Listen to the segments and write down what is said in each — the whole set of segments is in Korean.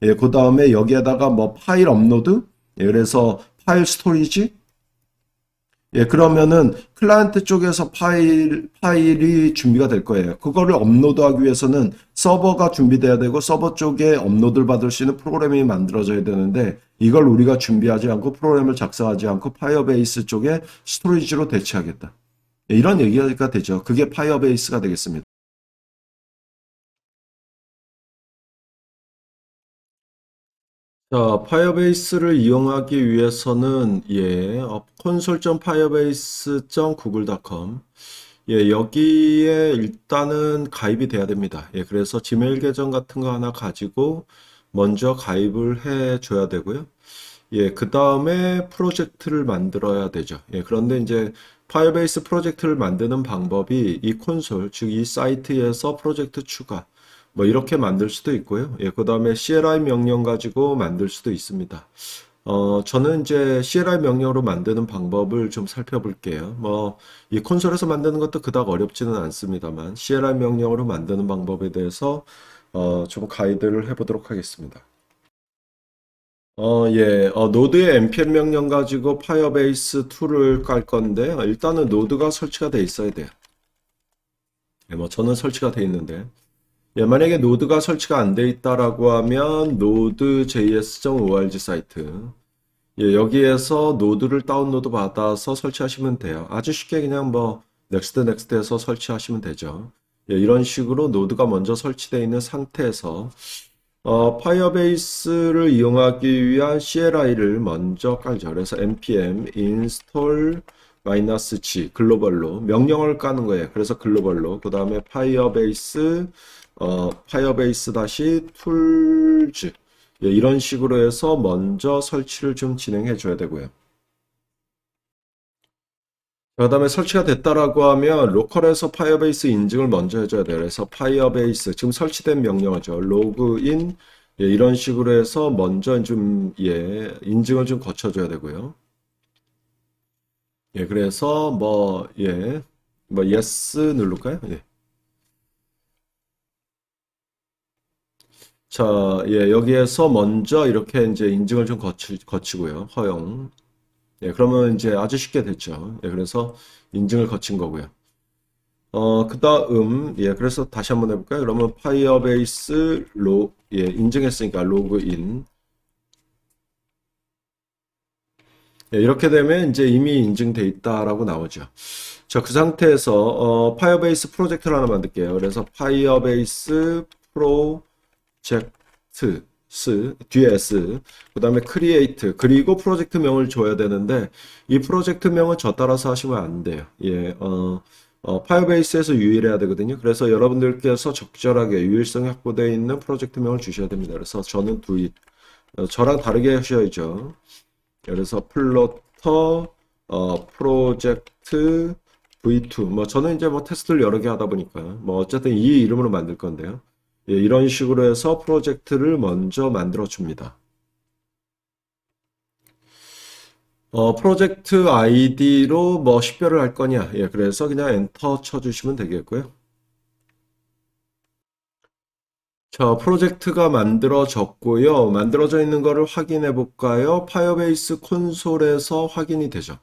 예, 그 다음에 여기에다가 뭐 파일 업로드, 예, 그래서 파일 스토리지, 예, 그러면은 클라이언트 쪽에서 파일이 준비가 될 거예요. 그거를 업로드하기 위해서는 서버가 준비돼야 되고 서버 쪽에 업로드를 받을 수 있는 프로그램이 만들어져야 되는데 이걸 우리가 준비하지 않고 프로그램을 작성하지 않고 파이어베이스 쪽에 스토리지로 대체하겠다. 예, 이런 얘기가 되죠. 그게 파이어베이스가 되겠습니다. 자, 파이어베이스를 이용하기 위해서는 console.firebase.google.com 여기에 일단은 가입이 돼야 됩니다. 그래서 지메일 계정 같은 거 하나 가지고 먼저 가입을 해 줘야 되고요. 그 다음에 프로젝트를 만들어야 되죠. 그런데 이제 파이어베이스 프로젝트를 만드는 방법이 이 콘솔, 즉 이 사이트에서 프로젝트 추가, 뭐 이렇게 만들 수도 있고요. 그 다음에 CLI 명령 가지고 만들 수도 있습니다. 저는 이제 CLI 명령으로 만드는 방법을 좀 살펴볼게요. 뭐, 이 콘솔에서 만드는 것도 그닥 어렵지는 않습니다만, CLI 명령으로 만드는 방법에 대해서, 좀 가이드를 해보도록 하겠습니다. 노드의 npm 명령 가지고 파이어베이스 2를 깔 건데, 일단은 노드가 설치가 돼 있어야 돼요. 뭐, 저는 설치가 돼 있는데, 만약에 노드가 설치가 안 돼 있다라고 하면, node.js.org 사이트, 여기에서 노드를 다운로드 받아서 설치하시면 돼요. 아주 쉽게 그냥 뭐, 넥스트 해서 설치하시면 되죠. 이런 식으로 노드가 먼저 설치되어 있는 상태에서, 파이어베이스를 이용하기 위한 CLI를 먼저 깔죠. 그래서 npm install -g 글로벌로 명령을 까는 거예요. 그래서 글로벌로 그 다음에 파이어베이스 다시 tools 이런 식으로 해서 먼저 설치를 좀 진행해 줘야 되고요. 그 다음에 설치가 됐다라고 하면 로컬에서 파이어베이스 인증을 먼저 해줘야 돼요. 그래서 파이어베이스 지금 설치된 명령어죠. 로그인 이런 식으로 해서 먼저 좀 인증을 좀 거쳐줘야 되고요. 그래서 뭐 yes 누를까요? 자, 여기에서 먼저 이렇게 이제 인증을 좀 거치고요. 허용. 그러면 이제 아주 쉽게 됐죠. 그래서 인증을 거친 거고요. 그 다음, 그래서 다시 한번 해볼까요? 그러면 파이어베이스 인증했으니까 로그인. 이렇게 되면 이제 이미 인증돼 있다라고 나오죠. 자, 그 상태에서, 파이어베이스 프로젝트를 하나 만들게요. 그래서 파이어베이스 프로젝트, 뒤에 S, 그 다음에 create, 그리고 프로젝트 명을 줘야 되는데, 이 프로젝트 명은 저 따라서 하시면 안 돼요. 파이어베이스에서 유일해야 되거든요. 그래서 여러분들께서 적절하게 유일성이 확보되어 있는 프로젝트 명을 주셔야 됩니다. 그래서 저는 do it. 저랑 다르게 하셔야죠. 그래서 플로터, 프로젝트, V2. 뭐 저는 이제 뭐 테스트를 여러 개 하다 보니까 뭐 어쨌든 이 이름으로 만들 건데요. 이런 식으로 해서 프로젝트를 먼저 만들어 줍니다. 프로젝트 아이디로 뭐 식별을 할 거냐. 그래서 그냥 엔터 쳐주시면 되겠고요. 자, 프로젝트가 만들어졌고요. 만들어져 있는 거를 확인해 볼까요? 파이어베이스 콘솔에서 확인이 되죠.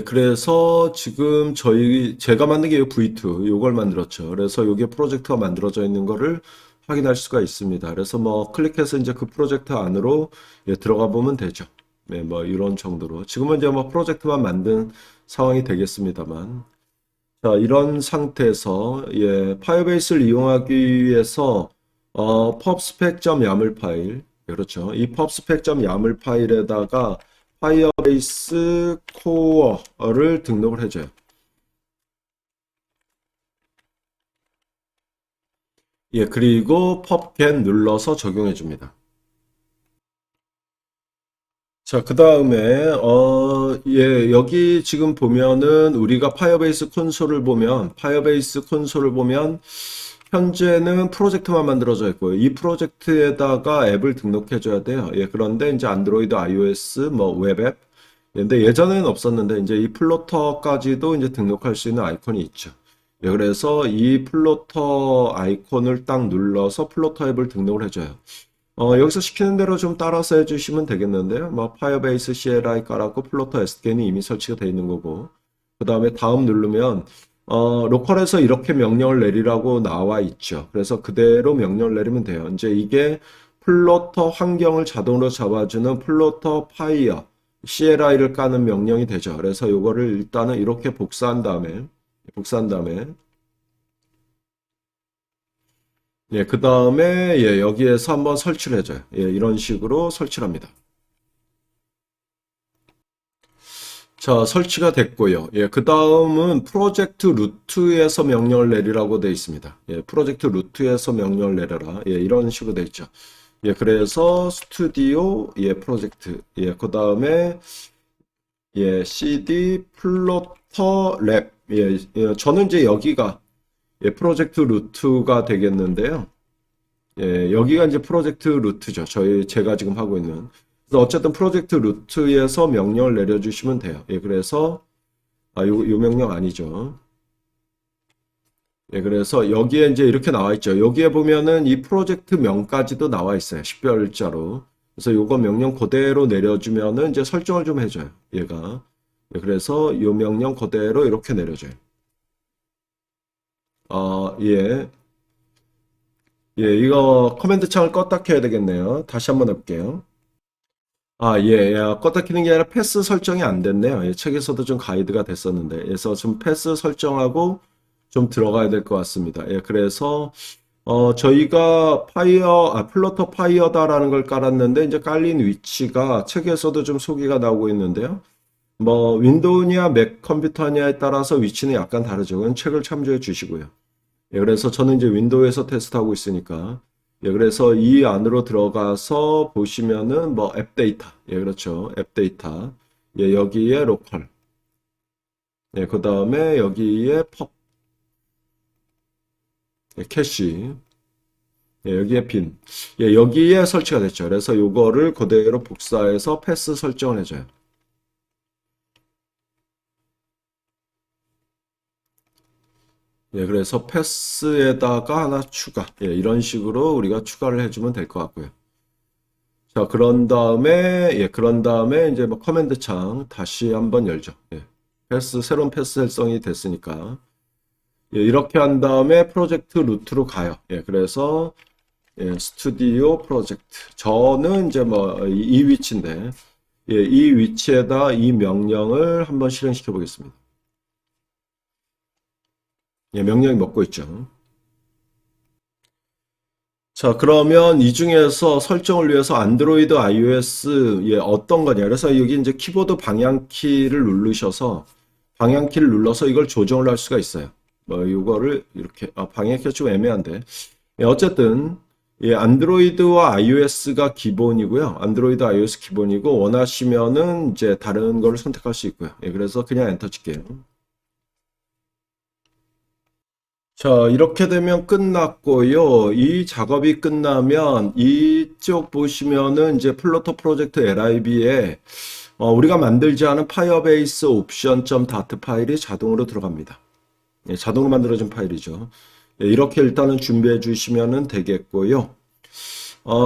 그래서 지금 제가 만든 게 V2, 요걸 만들었죠. 그래서 요게 프로젝트가 만들어져 있는 거를 확인할 수가 있습니다. 그래서 뭐 클릭해서 이제 그 프로젝트 안으로 들어가 보면 되죠. 뭐 이런 정도로. 지금은 이제 뭐 프로젝트만 만든 상황이 되겠습니다만. 자, 이런 상태에서 파이어베이스를 이용하기 위해서 pubspec.yaml 파일, 그렇죠. 이 pubspec.yaml 파일에다가 파이어베이스 코어를 등록을 해줘요. 그리고 pubget 눌러서 적용해 줍니다. 자, 그 다음에, 여기 지금 보면은 우리가 파이어베이스 콘솔을 보면, 현재는 프로젝트만 만들어져 있고요. 이 프로젝트에다가 앱을 등록해 줘야 돼요. 그런데 이제 안드로이드, iOS, 뭐 웹앱. 근데 예전에는 없었는데, 이제 이 플로터까지도 이제 등록할 수 있는 아이콘이 있죠. 예, 그래서 이 플로터 아이콘을 딱 눌러서 플로터 앱을 등록을 해줘요. 여기서 시키는 대로 좀 따라서 해주시면 되겠는데요. 뭐 파이어베이스 CLI 깔았고 플로터 SDK는 이미 설치가 되어 있는 거고 그 다음에 다음 누르면 로컬에서 이렇게 명령을 내리라고 나와 있죠. 그래서 그대로 명령을 내리면 돼요. 이제 이게 플로터 환경을 자동으로 잡아주는 플로터 파이어 CLI를 까는 명령이 되죠. 그래서 이거를 일단은 이렇게 복사한 다음에 예, 그 다음에 예, 여기에서 한번 설치를 해줘요. 예, 이런 식으로 설치를 합니다. 자, 설치가 됐고요. 예, 그 다음은 프로젝트 루트에서 명령을 내리라고 되어 있습니다. 예, 프로젝트 루트에서 명령을 내려라. 예, 이런 식으로 되어 있죠. 예, 그래서 스튜디오, 예, 프로젝트. 예, 그 다음에 예, CD 플로터 랩. 예, 예, 저는 이제 여기가 예, 프로젝트 루트가 되겠는데요. 예, 여기가 이제 프로젝트 루트죠. 제가 지금 하고 있는. 그래서 어쨌든 프로젝트 루트에서 명령을 내려주시면 돼요. 예, 그래서, 요 명령 아니죠. 예, 그래서 여기에 이제 이렇게 나와 있죠. 여기에 보면은 이 프로젝트 명까지도 나와 있어요. 식별자로. 그래서 요거 명령 그대로 내려주면은 이제 설정을 좀 해줘요. 얘가. 예, 그래서 요 명령 그대로 이렇게 내려줘요. 예. 예, 이거 커맨드 창을 껐다 켜야 되겠네요. 다시 한번 해볼게요. 예, 예. 껐다 키는 게 아니라 패스 설정이 안 됐네요. 예, 책에서도 좀 가이드가 됐었는데. 그래서 좀 패스 설정하고 좀 들어가야 될 것 같습니다. 예, 그래서, 저희가 플러터 파이어다라는 걸 깔았는데, 이제 깔린 위치가 책에서도 좀 소개가 나오고 있는데요. 뭐, 윈도우냐 맥 컴퓨터냐에 따라서 위치는 약간 다르죠. 그건 책을 참조해 주시고요. 예, 그래서 저는 이제 윈도우에서 테스트하고 있으니까. 예, 그래서 이 안으로 들어가서 보시면은 뭐 앱 데이터. 예, 그렇죠. 앱 데이터. 예, 여기에 로컬. 예, 그 다음에 여기에 펍. 예, 캐시. 예, 여기에 빈. 예, 여기에 설치가 됐죠. 그래서 요거를 그대로 복사해서 패스 설정을 해줘요. 예, 그래서 패스에다가 하나 추가. 예, 이런 식으로 우리가 추가를 해주면 될 것 같고요. 자, 그런 다음에 이제 뭐 커맨드 창 다시 한번 열죠. 예. 새로운 패스 설정이 됐으니까. 예, 이렇게 한 다음에 프로젝트 루트로 가요. 예, 그래서, 예, 스튜디오 프로젝트. 저는 이제 뭐, 이 위치인데, 예, 이 위치에다 이 명령을 한번 실행시켜 보겠습니다. 예, 명령이 먹고 있죠. 자, 그러면 이 중에서 설정을 위해서 안드로이드, iOS, 예, 어떤 거냐. 그래서 여기 이제 키보드 방향키를 누르셔서, 방향키를 눌러서 이걸 조정을 할 수가 있어요. 뭐, 이거를 이렇게, 방향키가 좀 애매한데. 예, 어쨌든, 예, 안드로이드와 iOS가 기본이고요. 안드로이드, iOS 기본이고, 원하시면은 이제 다른 거를 선택할 수 있고요. 예, 그래서 그냥 엔터 칠게요. 자, 이렇게 되면 끝났고요. 이 작업이 끝나면 이쪽 보시면은 이제 플로터 프로젝트 LIB에 우리가 만들지 않은 파이어베이스 옵션.dart 파일이 자동으로 들어갑니다. 예, 자동으로 만들어진 파일이죠. 예, 이렇게 일단은 준비해 주시면 되겠고요.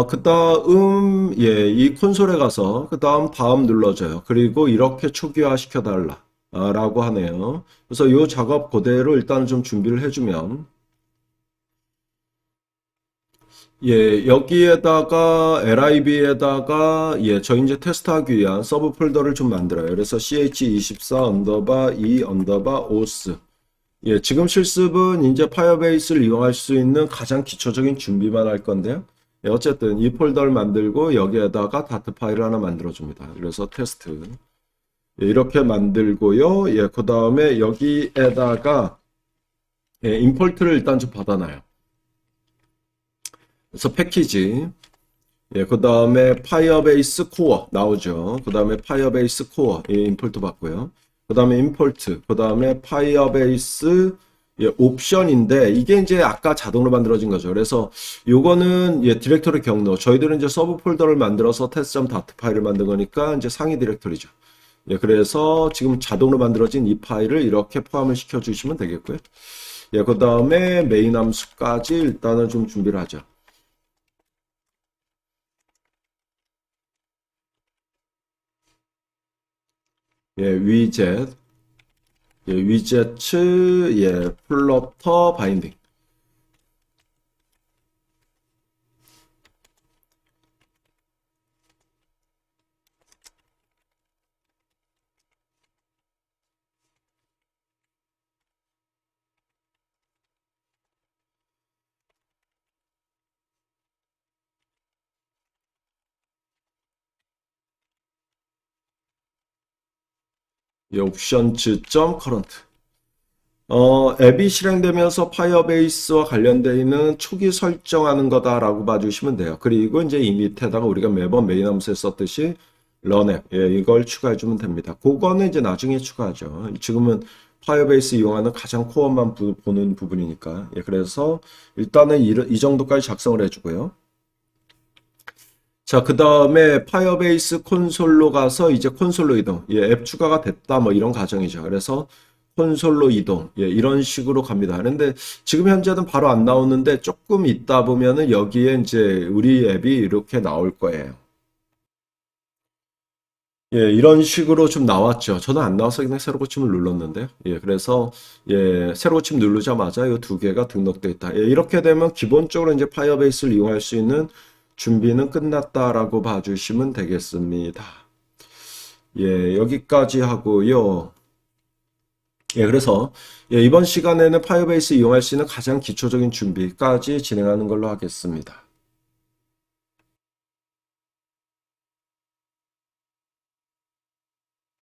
그 다음, 예, 이 콘솔에 가서, 그 다음 눌러줘요. 그리고 이렇게 초기화 시켜달라. 라고 하네요. 그래서 이 작업 그대로 일단 좀 준비를 해주면, 예, 여기에다가, LIB에다가, 예, 저 이제 테스트하기 위한 서브 폴더를 좀 만들어요. 그래서 ch24 언더바 2 언더바 os. 예, 지금 실습은 이제 파이어베이스를 이용할 수 있는 가장 기초적인 준비만 할 건데요. 예, 어쨌든 이 폴더를 만들고 여기에다가 다트 파일을 하나 만들어 줍니다. 그래서 테스트. 예, 이렇게 만들고요. 예, 그 다음에 여기에다가 예, 임포트를 일단 좀 받아놔요. 그래서 패키지. 예, 그 다음에 파이어베이스 코어 나오죠. 그 다음에 파이어베이스 코어 예, 임포트 받고요. 그 다음에 임포트. 그 다음에 파이어베이스 예, 옵션인데 이게 이제 아까 자동으로 만들어진 거죠. 그래서 요거는 예, 디렉토리 경로. 저희들은 이제 서브 폴더를 만들어서 test.dart 파일을 만든 거니까 이제 상위 디렉토리죠. 예, 그래서 지금 자동으로 만들어진 이 파일을 이렇게 포함을 시켜 주시면 되겠고요. 예, 그 다음에 메인 함수까지 일단은 좀 준비를 하죠. 예, 위젯, 예, 위젯츠, 예, 플러터 바인딩. 예, 옵션즈 커런트. 앱이 실행되면서 파이어베이스와 관련되어 있는 초기 설정하는 거다라고 봐주시면 돼요. 그리고 이제 이 밑에다가 우리가 매번 메인 함수에 썼듯이 런앱, 예, 이걸 추가해주면 됩니다. 그거는 이제 나중에 추가하죠. 지금은 파이어베이스 이용하는 가장 코어만 보는 부분이니까. 예, 그래서 일단은 이 정도까지 작성을 해주고요. 자, 그 다음에 파이어베이스 콘솔로 가서 이제 콘솔로 이동. 예, 앱 추가가 됐다. 뭐 이런 과정이죠. 그래서 콘솔로 이동. 예, 이런 식으로 갑니다. 그런데 지금 현재는 바로 안 나오는데 조금 있다 보면은 여기에 이제 우리 앱이 이렇게 나올 거예요. 예, 이런 식으로 좀 나왔죠. 저는 안 나와서 그냥 새로 고침을 눌렀는데요. 예, 그래서 예, 새로 고침 누르자마자 이 두 개가 등록돼 있다. 예, 이렇게 되면 기본적으로 이제 파이어베이스를 이용할 수 있는 준비는 끝났다라고 봐주시면 되겠습니다. 예, 여기까지 하고요. 예, 그래서 예, 이번 시간에는 파이어베이스 이용할 수 있는 가장 기초적인 준비까지 진행하는 걸로 하겠습니다.